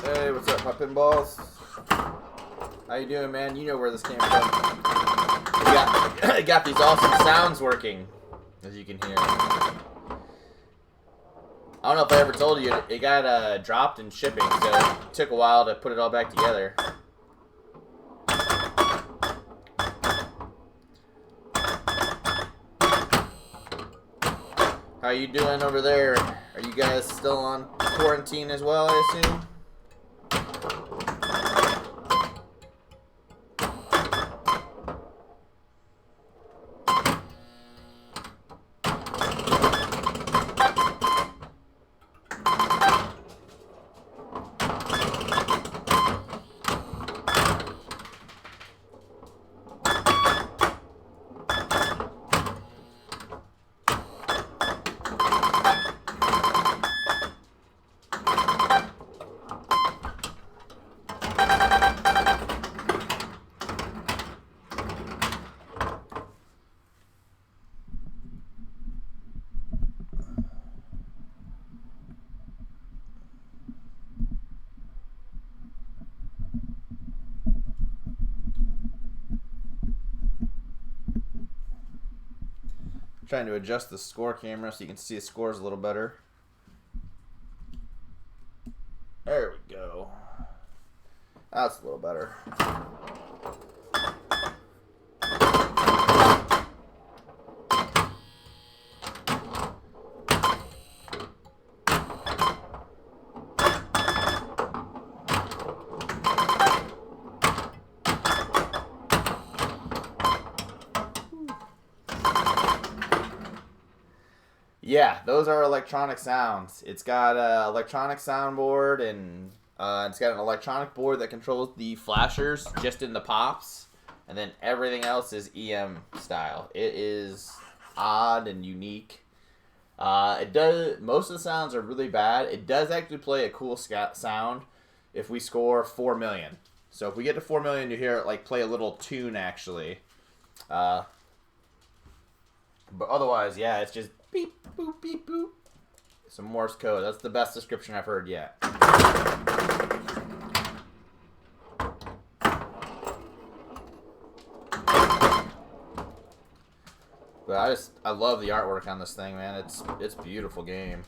Hey, what's up, my pinballs? How you doing, man? You know where this came from. We got these awesome sounds working, as you can hear. I don't know if I ever told you, it got dropped in shipping, so it took a while to put it all back together. How you doing over there? Are you guys still on quarantine as well, I assume? Trying to adjust the score camera so you can see the scores a little better. There we go. That's a little better. Yeah, those are electronic sounds. It's got an electronic soundboard, and it's got an electronic board that controls the flashers just in the pops, and then everything else is EM style. It is odd and unique. It does. Most of the sounds are really bad. It does actually play a cool sound if we score 4 million. So if we get to 4 million, you hear it like play a little tune actually. But otherwise, yeah, it's just beep boop beep boop. Some Morse code. That's the best description I've heard yet. But I love the artwork on this thing, man. It's a beautiful game.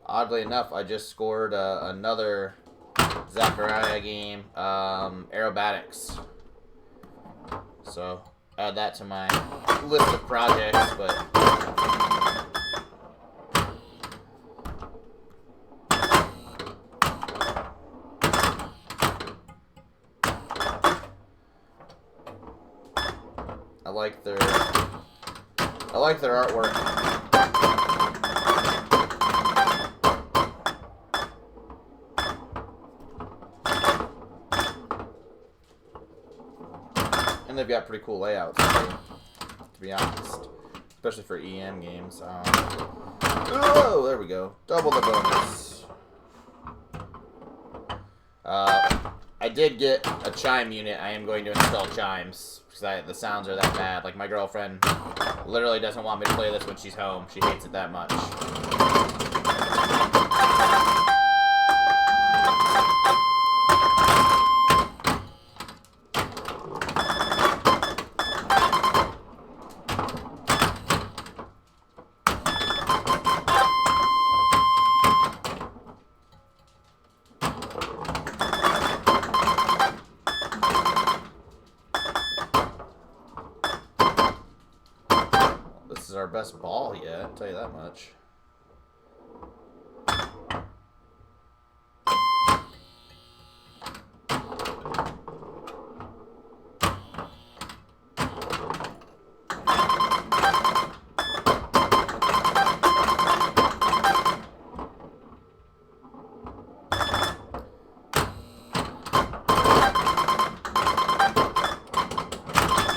Oddly enough, I just scored another Zaccaria game, aerobatics. So add that to my list of projects, but. I like their artwork. And they've got pretty cool layouts too, to be honest. Especially for EM games. Oh, there we go. Double the bonus. I did get a chime unit. I am going to install chimes. Because the sounds are that bad. Like, my girlfriend literally doesn't want me to play this when she's home. She hates it that much. This is our best ball yet, I'll tell you that much.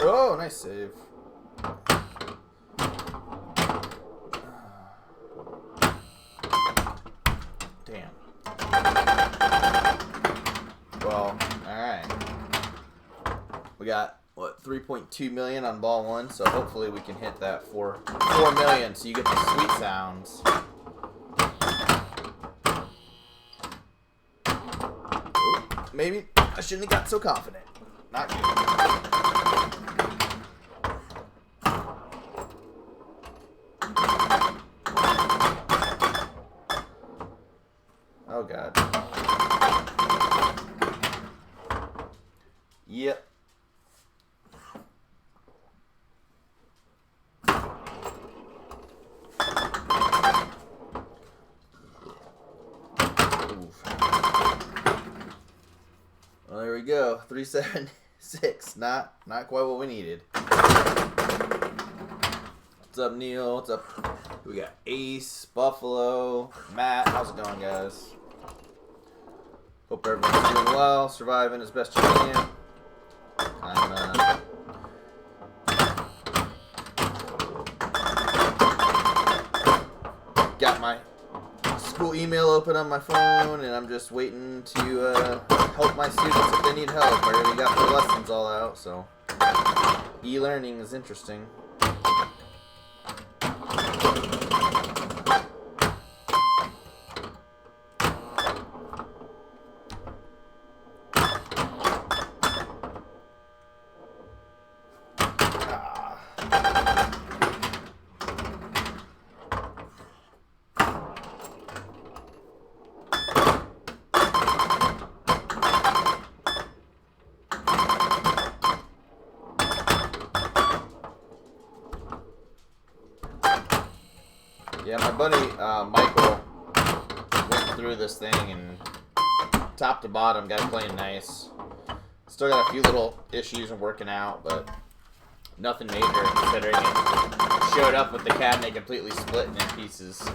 Oh, nice save. Damn. Well, alright. We got, what, 3.2 million on ball one, so hopefully we can hit that 4 million so you get the sweet sounds. Ooh, maybe I shouldn't have got so confident. Not good. Oh god. Yep. Oof. Well, there we go. 376. Not quite what we needed. What's up, Neil? What's up? We got Ace, Buffalo, Matt. How's it going, guys? Hope everyone's doing well, surviving as best you can. Got my school email open on my phone, and I'm just waiting to help my students if they need help. I already got their lessons all out, so e-learning is interesting. Yeah, my buddy Michael went through this thing and top to bottom, got it playing nice. Still got a few little issues I'm working out, but nothing major considering it showed up with the cabinet completely split in pieces.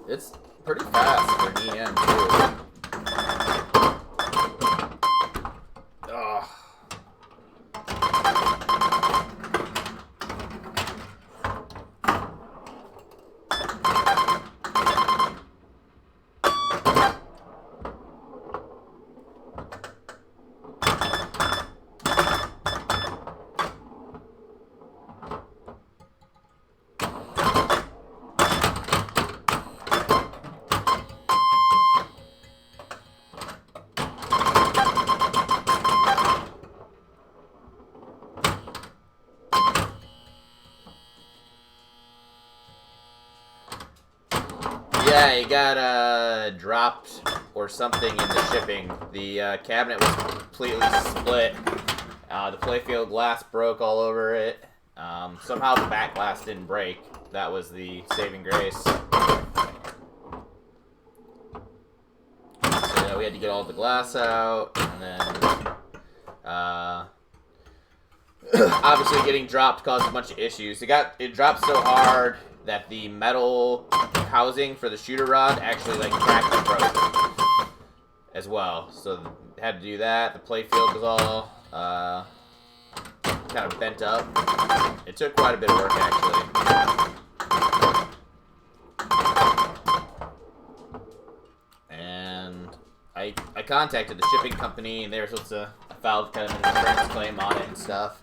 It's pretty fast for an EM too. Ugh. Yeah, it got dropped or something in the shipping. The cabinet was completely split. The playfield glass broke all over it. Somehow the back glass didn't break. That was the saving grace. So yeah, we had to get all the glass out, and then obviously getting dropped caused a bunch of issues. It dropped so hard that the metal housing for the shooter rod actually like cracked and broke as well. So had to do that. The playfield was all kind of bent up. It took quite a bit of work actually. And I contacted the shipping company, and they were supposed to file kind of an insurance claim on it and stuff.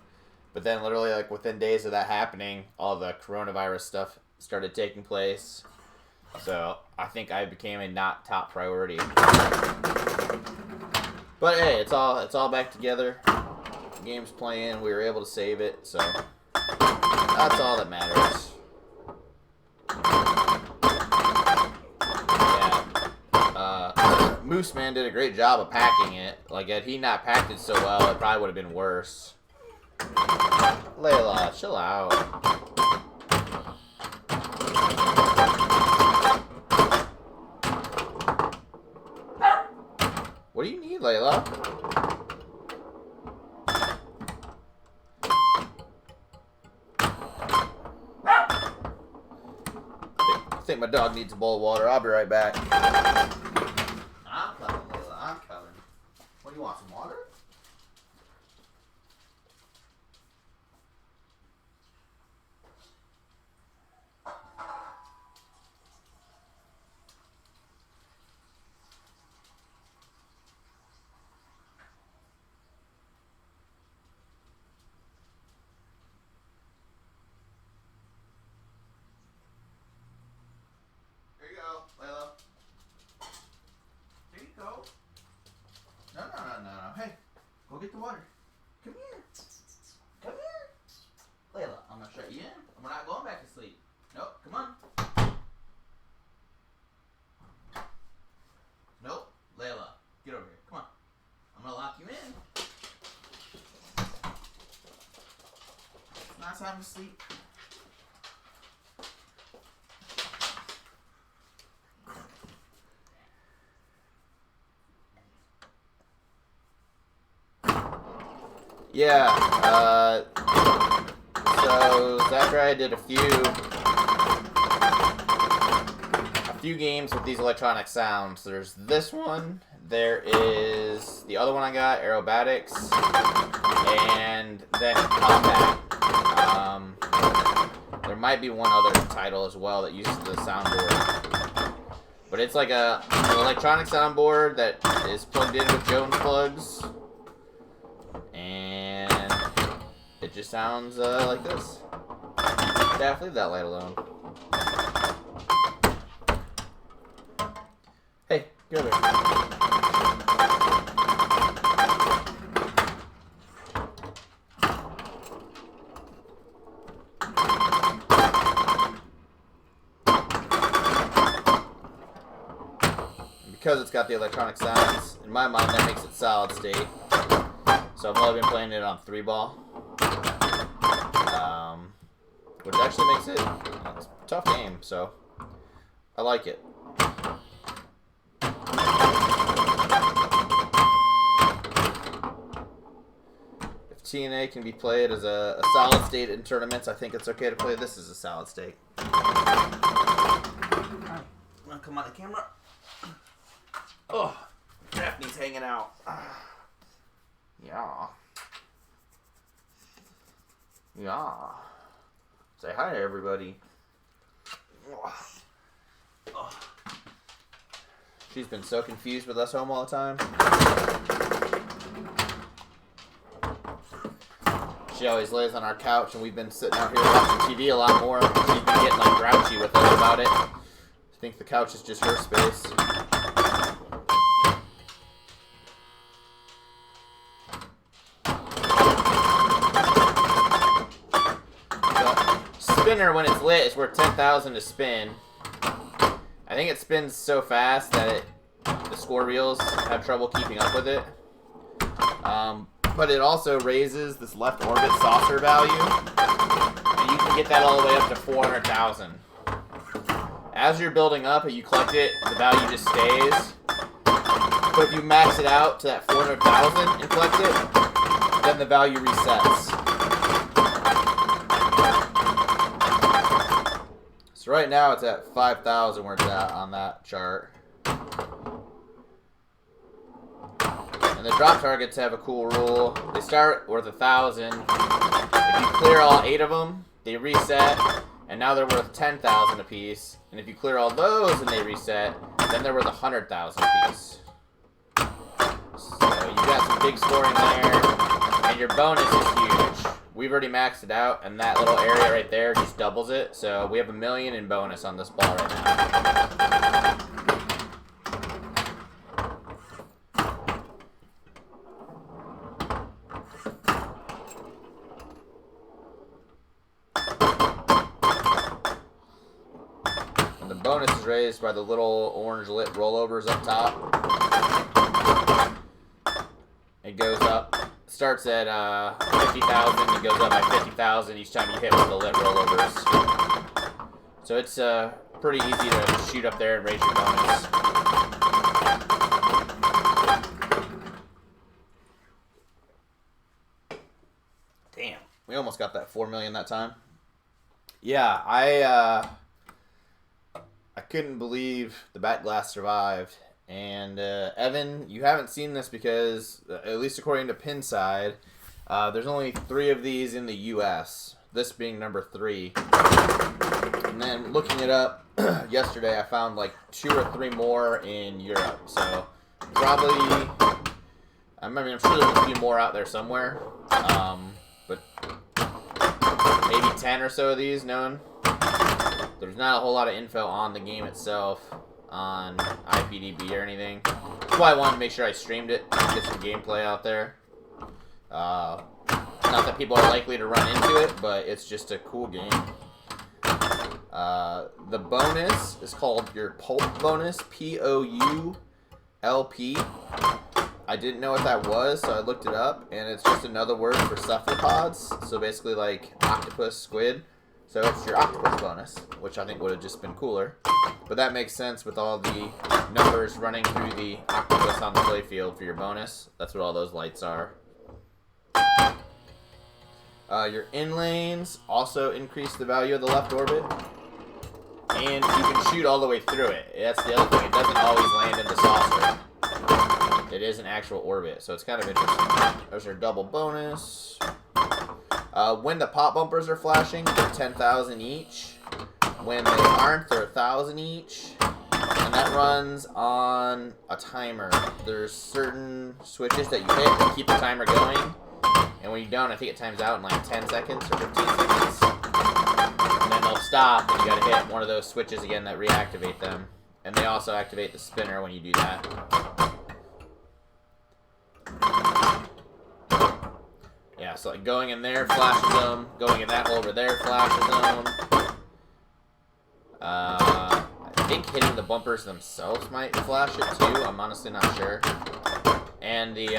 But then literally like within days of that happening, all the coronavirus stuff started taking place. So I think I became a not top priority. But hey, it's all back together. The game's playing. We were able to save it, so that's all that matters. Yeah. Moose Man did a great job of packing it. Like had he not packed it so well, it probably would have been worse. Layla, chill out. What do you need, Layla? I think my dog needs a bowl of water. I'll be right back. I'm coming, Layla. I'm coming. What do you want, some water? Hey, go get the water. Come here. Come here. Layla, I'm going to shut you in. We're not going back to sleep. Nope, come on. Nope. Layla, get over here. Come on. I'm going to lock you in. It's not time to sleep. Yeah, so Zaccaria did a few games with these electronic sounds. There's this one, there is the other one I got, Aerobatics, and then Combat. There might be one other title as well that uses the soundboard. But it's like an electronic soundboard that is plugged in with Jones plugs. And it just sounds like this. Yeah, leave that light alone. Hey, get over here. because it's got the electronic sounds, in my mind, that makes it solid state. So I've only been playing it on 3-ball. Which actually makes it it's a tough game, so I like it. If TNA can be played as a solid state in tournaments, I think it's okay to play this as a solid state. Alright, wanna come on the camera? Oh, Daphne's hanging out. Yeah. Yeah. Say hi to everybody. Oh. She's been so confused with us home all the time. She always lays on our couch, and we've been sitting out here watching TV a lot more. She's been getting like grouchy with us about it. I think the couch is just her space. Spinner, when it's lit, is worth 10,000 to spin. I think it spins so fast that the score reels have trouble keeping up with it. But it also raises this left orbit saucer value, and you can get that all the way up to 400,000. As you're building up and you collect it, the value just stays. But if you max it out to that 400,000 and collect it, then the value resets. So right now it's at 5,000 where it's at on that chart. And the drop targets have a cool rule. They start worth 1,000. If you clear all 8 of them, they reset, and now they're worth 10,000 apiece. And if you clear all those and they reset, then they're worth 100,000 apiece. So you got some big scoring there, and your bonus is huge. We've already maxed it out, and that little area right there just doubles it. So we have $1 million in bonus on this ball right now. And the bonus is raised by the little orange lit rollovers up top. It goes up. Starts at 50,000, it goes up by 50,000 each time you hit one of the lit rollovers. So it's pretty easy to shoot up there and raise your bonus. Damn, we almost got that 4 million that time. Yeah, I couldn't believe the back glass survived. And Evan, you haven't seen this because, at least according to Pinside, there's only 3 of these in the U.S., this being number 3. And then looking it up yesterday, I found like 2 or 3 more in Europe. So probably, I'm sure there's a few more out there somewhere, but maybe 10 or so of these known. There's not a whole lot of info on the game itself on IPDB or anything. That's why I wanted to make sure I streamed it, get some gameplay out there. Not that people are likely to run into it, but it's just a cool game. The bonus is called your Pulp bonus, P-O-U-L-P. I didn't know what that was, so I looked it up, and it's just another word for cephalopods, so basically like octopus, squid. So it's your octopus bonus, which I think would have just been cooler. But that makes sense with all the numbers running through the octopus on the playfield for your bonus. That's what all those lights are. Your in lanes also increase the value of the left orbit. And you can shoot all the way through it. That's the other thing. It doesn't always land in the saucer. It is an actual orbit, so it's kind of interesting. There's your double bonus. When the pop bumpers are flashing, they're 10,000 each. When they aren't, they're 1,000 each. And that runs on a timer. There's certain switches that you hit that keep the timer going. And when you don't, I think it times out in like 10 seconds or 15 seconds. And then they'll stop, and you gotta hit one of those switches again that reactivate them. And they also activate the spinner when you do that. Yeah, so like going in there flashes them, going in that hole over there flashes them. I think hitting the bumpers themselves might flash it too. I'm honestly not sure. And the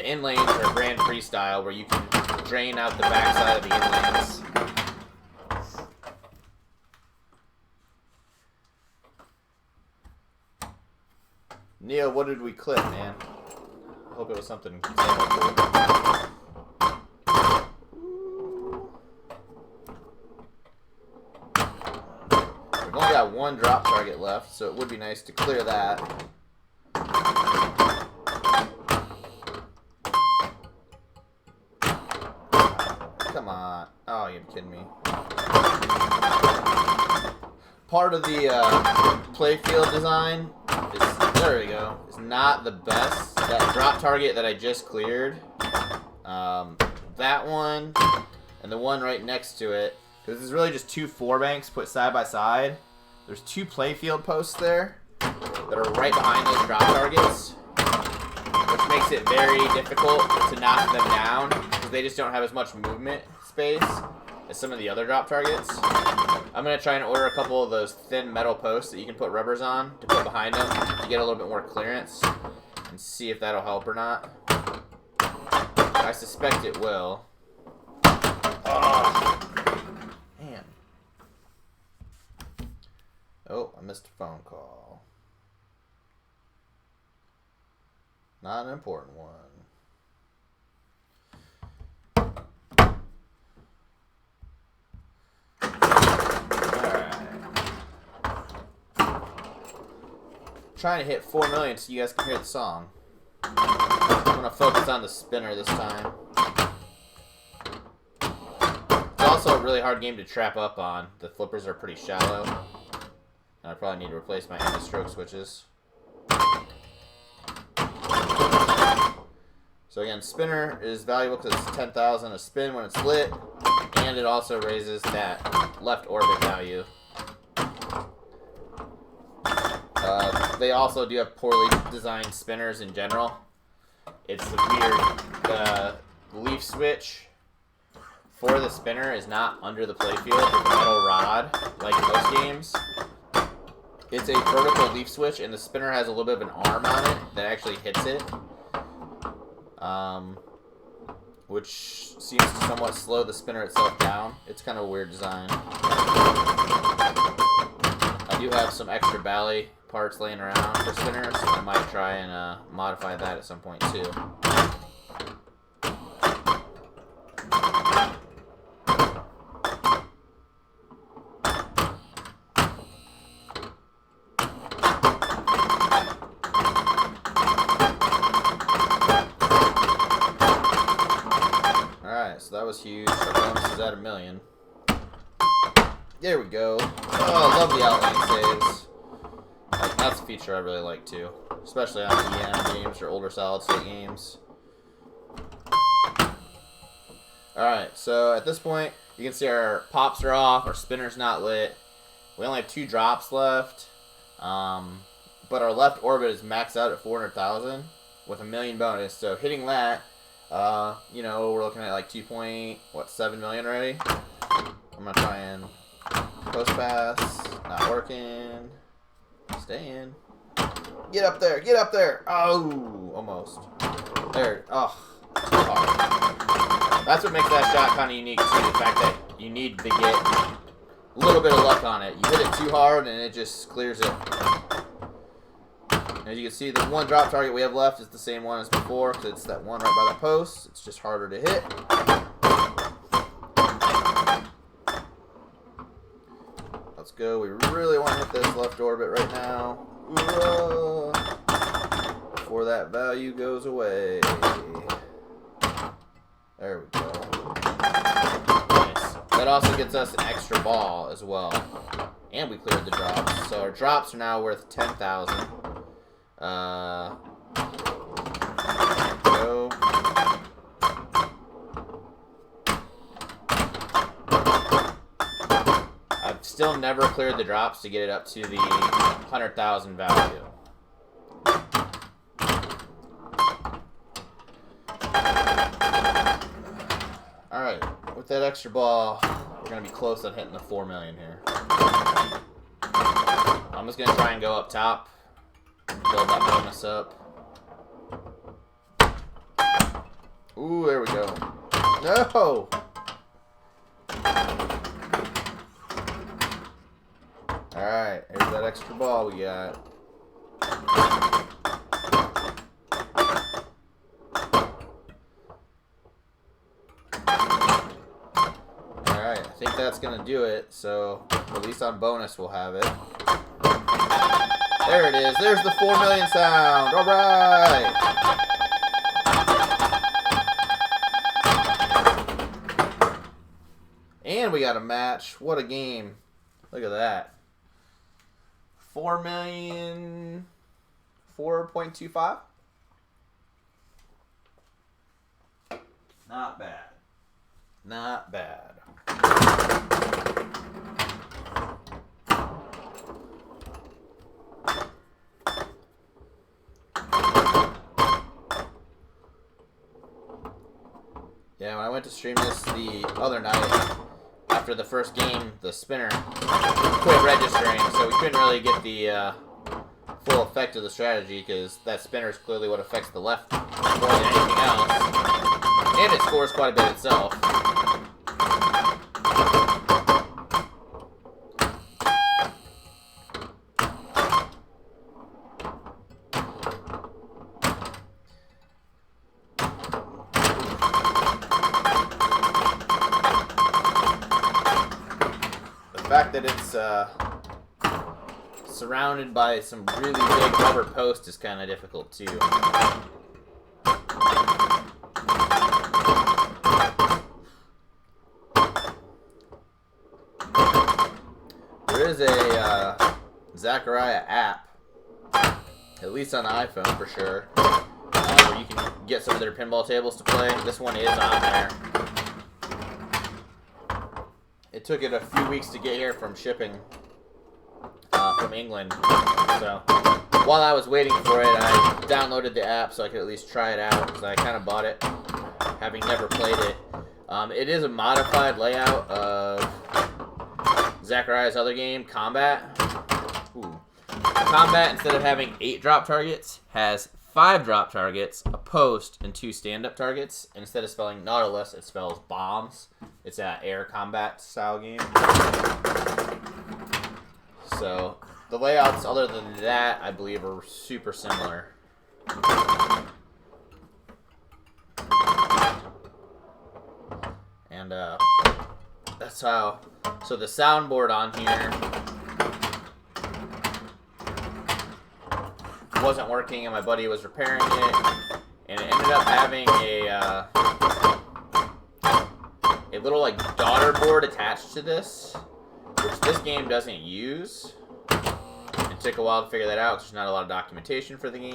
in lanes are Grand Prix style, where you can drain out the backside of the in lanes. Neil, what did we clip, man? I hope it was something cool. We've only got one drop target left, so it would be nice to clear that. Come on. Oh, you're kidding me. Part of the playfield design is, there we go, is not the best. That drop target that I just cleared, that one and the one right next to it, because this is really just two 4-banks put side by side. There's two playfield posts there that are right behind those drop targets, which makes it very difficult to knock them down because they just don't have as much movement space as some of the other drop targets. I'm going to try and order a couple of those thin metal posts that you can put rubbers on to put behind them to get a little bit more clearance and see if that'll help or not. I suspect it will. Oh, man. Oh, I missed a phone call. Not an important one. Trying to hit 4 million so you guys can hear the song. I'm gonna focus on the spinner this time. It's also a really hard game to trap up on. The flippers are pretty shallow. And I probably need to replace my anti-stroke switches. So again, spinner is valuable because it's 10,000 a spin when it's lit, and it also raises that left orbit value. They also do have poorly designed spinners in general. It's the leaf switch for the spinner is not under the playfield with a metal rod like most games. It's a vertical leaf switch, and the spinner has a little bit of an arm on it that actually hits it, which seems to somewhat slow the spinner itself down. It's kind of a weird design. I do have some extra Bally parts laying around for spinners, so I might try and modify that at some point too. Alright, so that was huge. Our bonus is at 1 million. There we go. Oh, I love the outlane saves. That's a feature I really like too, especially on EM games or older solid state games. Alright, so at this point, you can see our pops are off, our spinner's not lit. We only have 2 drops left, but our left orbit is maxed out at 400,000 with 1 million bonus. So hitting that, you know, we're looking at like 2.7 million already. I'm gonna try and post pass, not working. Stay in. Get up there. Get up there. Oh, almost. There. Oh, too hard. That's what makes that shot kind of unique, too. The fact that you need to get a little bit of luck on it. You hit it too hard, and it just clears it. As you can see, the one drop target we have left is the same one as before, because it's that one right by the post. It's just harder to hit. Let's go. We really want to hit this left orbit right now. Before that value goes away. There we go. Nice. That also gets us an extra ball as well. And we cleared the drops. So our drops are now worth 10,000. Go. I've still never cleared the drops to get it up to the 100,000 value. Alright, with that extra ball, we're going to be close on hitting the 4 million here. I'm just going to try and go up top. Build that bonus up. Ooh, there we go. No! Alright, here's that extra ball we got. Alright, I think that's going to do it. So, at least on bonus we'll have it. There it is. There's the 4 million sound. Alright! And we got a match. What a game. Look at that. 4 million, 4.25. Not bad. Not bad. Yeah, when I went to stream this the other night, after the first game, the spinner quit registering, so we couldn't really get the full effect of the strategy, because that spinner is clearly what affects the left more than anything else. And it scores quite a bit itself. The fact that it's surrounded by some really big rubber posts is kind of difficult too. There is a Zaccaria app, at least on the iPhone for sure, where you can get some of their pinball tables to play. This one is on there. It took it a few weeks to get here from shipping from England. So while I was waiting for it, I downloaded the app so I could at least try it out, because I kind of bought it, having never played it. It is a modified layout of Zaccaria's other game, Combat. Ooh. Combat, instead of having 8 drop targets, has 5 drop targets, a post, and 2 stand-up targets. And instead of spelling Nautilus, it spells bombs. It's an air combat style game. So the layouts, other than that, I believe are super similar. And that's how. So the soundboard on here wasn't working, and my buddy was repairing it, and it ended up having a little like daughter board attached to this, which this game doesn't use. It took a while to figure that out, because there's not a lot of documentation for the game.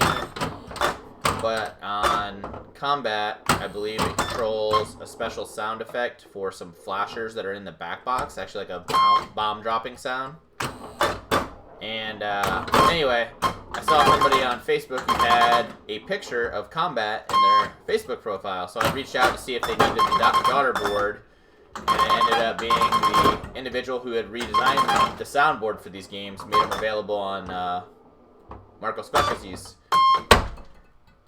But on Combat, I believe it controls a special sound effect for some flashers that are in the back box, actually like a bomb dropping sound. And anyway, I saw somebody on Facebook who had a picture of Combat in their Facebook profile, so I reached out to see if they needed the daughter board, and it ended up being the individual who had redesigned the soundboard for these games, made them available on Marco Specialties.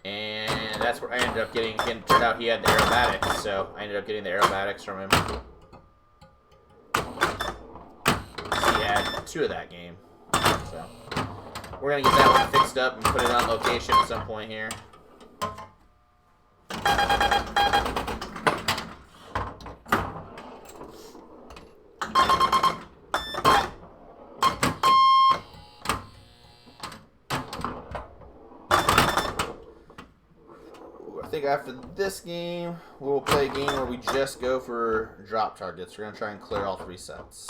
And that's where I ended up getting. It turned out he had the aerobatics, so I ended up getting the aerobatics from him. He had 2 of that game. So we're gonna get that one fixed up and put it on location at some point here. I think after this game, we'll play a game where we just go for drop targets. We're going to try and clear all 3 sets.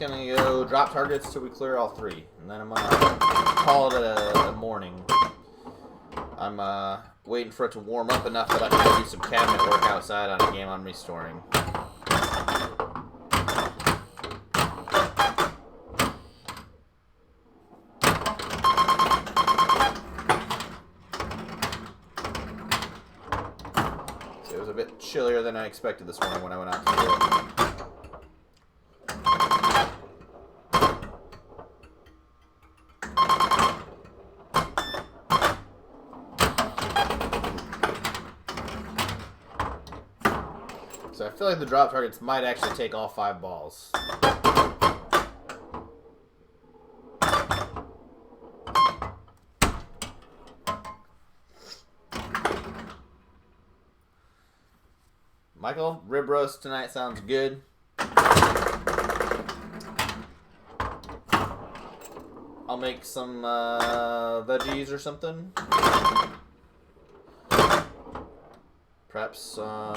gonna go drop targets till we clear all 3, and then I'm gonna call it a morning. I'm waiting for it to warm up enough that I can go do some cabinet work outside on a game I'm restoring. So it was a bit chillier than I expected this morning when I went out to do it. So I feel like the drop targets might actually take all 5 balls. Michael, rib roast tonight sounds good. I'll make some veggies or something. Perhaps some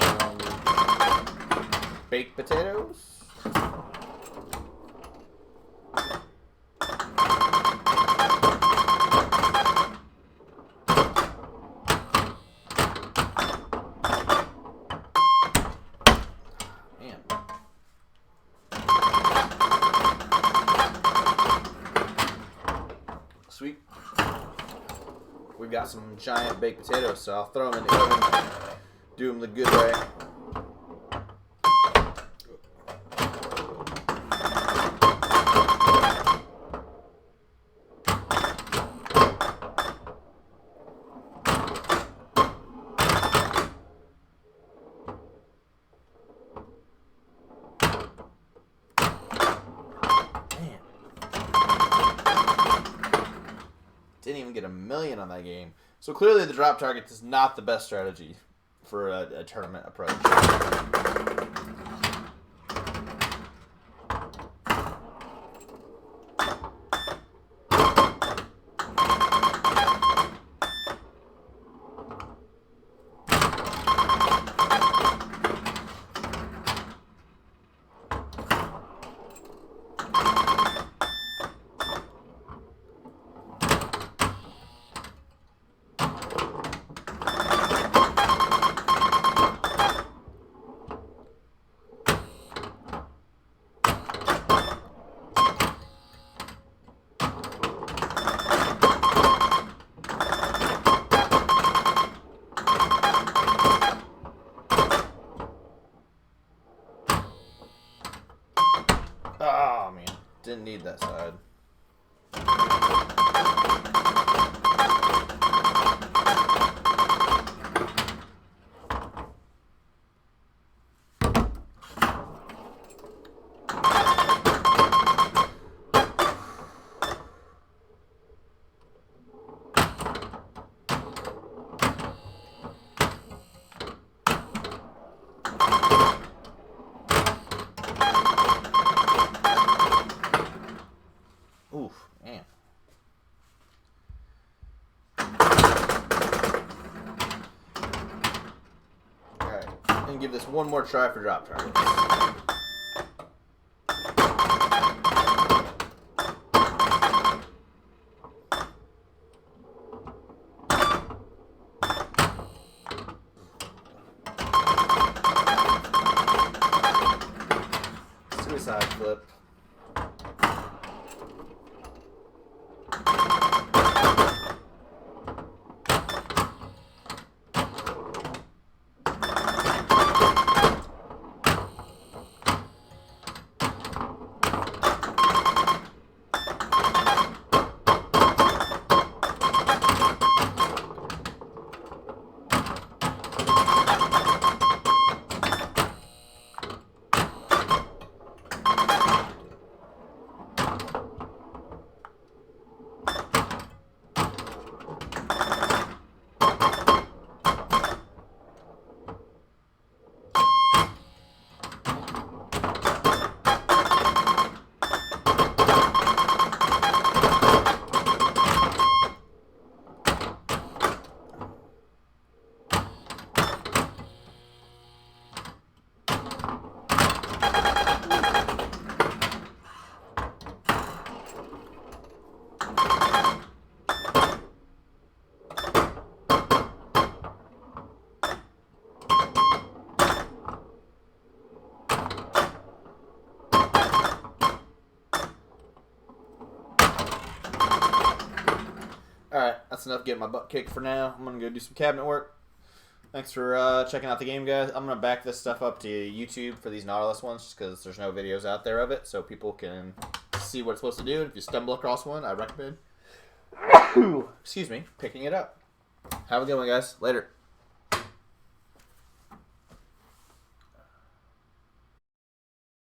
baked potatoes. Man. Sweet. We've got some giant baked potatoes, so I'll throw them in the oven. Do them the good way. Man. Didn't even get a million on that game. So clearly the drop target is not the best strategy for a tournament approach. Oh, man. Didn't need that side. Oof, man. Alright, I'm gonna give this one more try for drop targets. Suicide flip. that's enough getting my butt kicked for now. I'm going to go do some cabinet work. Thanks for checking out the game, guys. I'm going to back this stuff up to YouTube for these Nautilus ones just because there's no videos out there of it, so people can see what it's supposed to do. If you stumble across one, I recommend, excuse me, picking it up. Have a good one, guys. Later.